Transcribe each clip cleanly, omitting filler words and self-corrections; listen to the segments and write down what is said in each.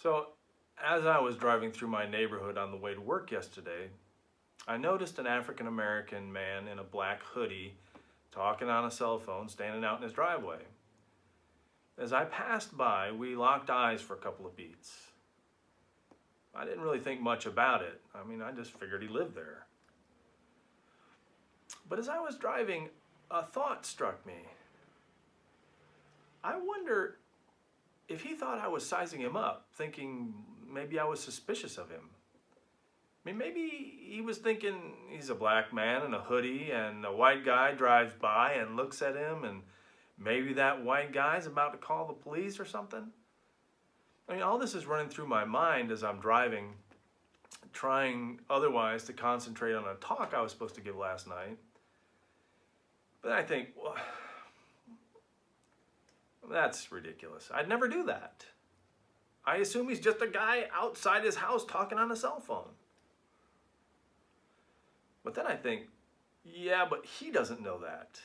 So, as I was driving through my neighborhood on the way to work yesterday, I noticed an African American man in a black hoodie talking on a cell phone standing out in his driveway. As I passed by, we locked eyes for a couple of beats. I didn't really think much about it. I just figured he lived there. But as I was driving, a thought struck me. I wonder if he thought I was sizing him up, thinking maybe I was suspicious of him. Maybe he was thinking he's a black man in a hoodie and a white guy drives by and looks at him, and maybe that white guy's about to call the police or something. All this is running through my mind as I'm driving, trying otherwise to concentrate on a talk I was supposed to give last night. But then I think, well, that's ridiculous. I'd never do that. I assume he's just a guy outside his house talking on a cell phone. But then I think, yeah, but he doesn't know that.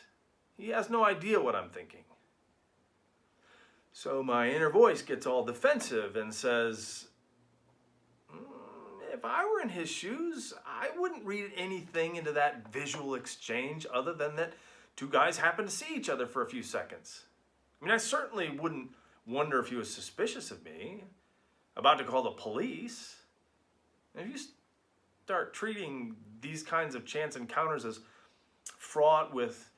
He has no idea what I'm thinking. So my inner voice gets all defensive and says, if I were in his shoes, I wouldn't read anything into that visual exchange other than that two guys happen to see each other for a few seconds. I certainly wouldn't wonder if he was suspicious of me, about to call the police. And if you start treating these kinds of chance encounters as fraught with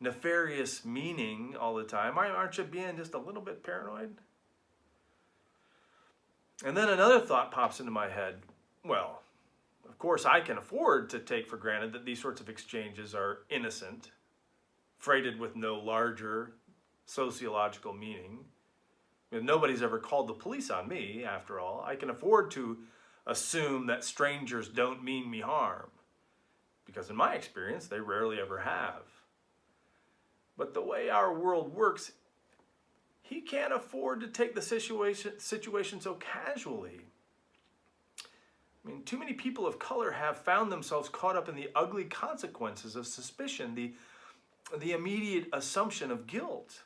nefarious meaning all the time, aren't you being just a little bit paranoid? And then another thought pops into my head. Well, of course I can afford to take for granted that these sorts of exchanges are innocent, freighted with no larger sociological meaning. Nobody's ever called the police on me, after all. I can afford to assume that strangers don't mean me harm, because in my experience, they rarely ever have. But the way our world works, he can't afford to take the situation so casually. Too many people of color have found themselves caught up in the ugly consequences of suspicion, the immediate assumption of guilt.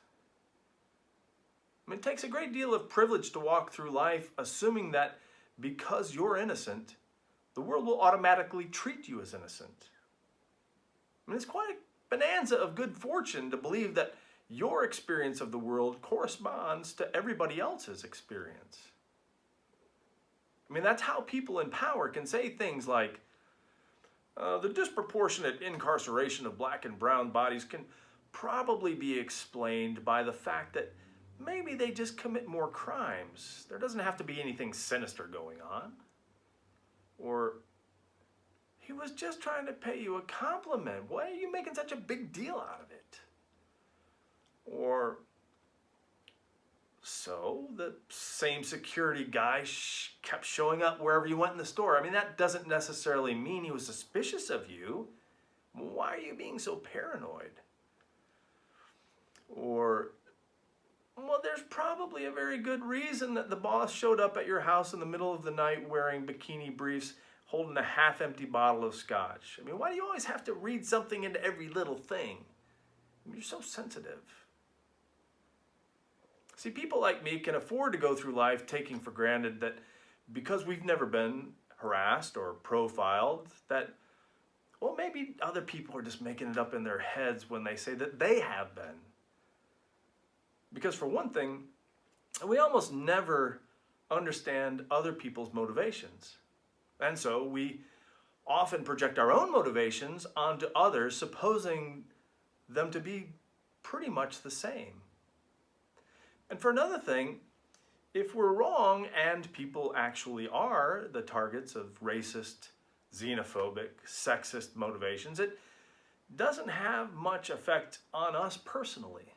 It takes a great deal of privilege to walk through life assuming that because you're innocent, the world will automatically treat you as innocent. It's quite a bonanza of good fortune to believe that your experience of the world corresponds to everybody else's experience. That's how people in power can say things like, the disproportionate incarceration of black and brown bodies can probably be explained by the fact that maybe they just commit more crimes. There doesn't have to be anything sinister going on. Or, he was just trying to pay you a compliment. Why are you making such a big deal out of it? Or, so the same security guy kept showing up wherever you went in the store. That doesn't necessarily mean he was suspicious of you. Why are you being so paranoid? Or, well, there's probably a very good reason that the boss showed up at your house in the middle of the night wearing bikini briefs, holding a half-empty bottle of scotch. Why do you always have to read something into every little thing? You're so sensitive. See, people like me can afford to go through life taking for granted that because we've never been harassed or profiled, that, well, maybe other people are just making it up in their heads when they say that they have been. Because for one thing, we almost never understand other people's motivations. And so we often project our own motivations onto others, supposing them to be pretty much the same. And for another thing, if we're wrong and people actually are the targets of racist, xenophobic, sexist motivations, it doesn't have much effect on us personally.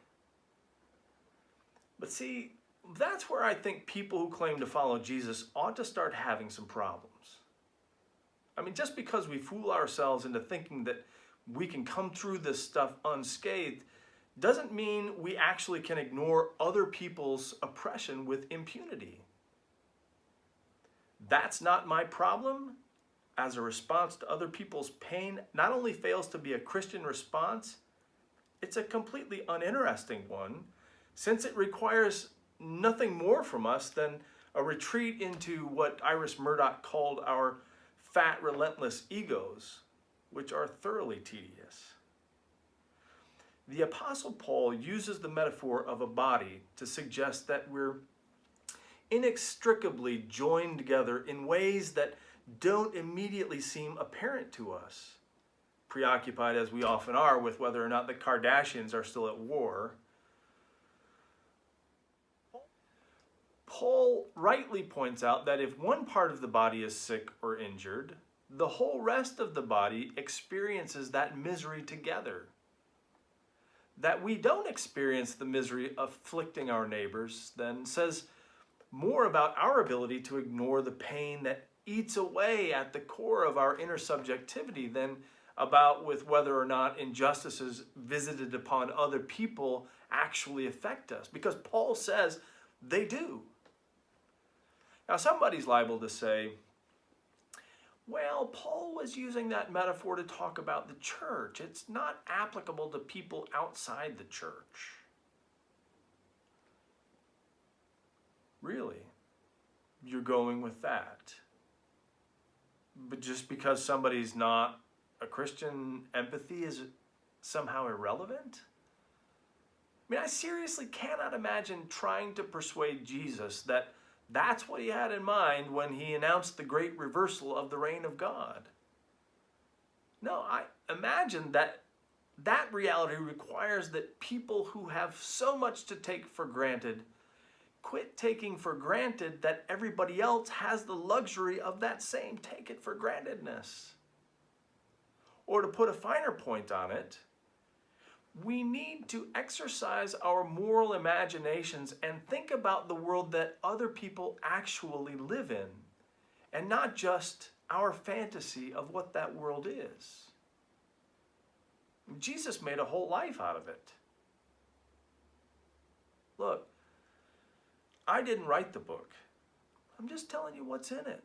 But see, that's where I think people who claim to follow Jesus ought to start having some problems. Just because we fool ourselves into thinking that we can come through this stuff unscathed doesn't mean we actually can ignore other people's oppression with impunity. That's not my problem. As a response to other people's pain, not only fails to be a Christian response, it's a completely uninteresting one, since it requires nothing more from us than a retreat into what Iris Murdoch called our fat, relentless egos, which are thoroughly tedious. The Apostle Paul uses the metaphor of a body to suggest that we're inextricably joined together in ways that don't immediately seem apparent to us, preoccupied as we often are with whether or not the Kardashians are still at war. Paul rightly points out that if one part of the body is sick or injured, the whole rest of the body experiences that misery together. That we don't experience the misery afflicting our neighbors then says more about our ability to ignore the pain that eats away at the core of our inner subjectivity than about with whether or not injustices visited upon other people actually affect us. Because Paul says they do. Now somebody's liable to say, well, Paul was using that metaphor to talk about the church. It's not applicable to people outside the church. Really? You're going with that? But just because somebody's not a Christian, empathy is somehow irrelevant? I mean, I seriously cannot imagine trying to persuade Jesus that that's what he had in mind when he announced the great reversal of the reign of God. No, I imagine that that reality requires that people who have so much to take for granted quit taking for granted that everybody else has the luxury of that same take it for grantedness. Or to put a finer point on it, we need to exercise our moral imaginations and think about the world that other people actually live in, and not just our fantasy of what that world is. Jesus made a whole life out of it. Look, I didn't write the book. I'm just telling you what's in it.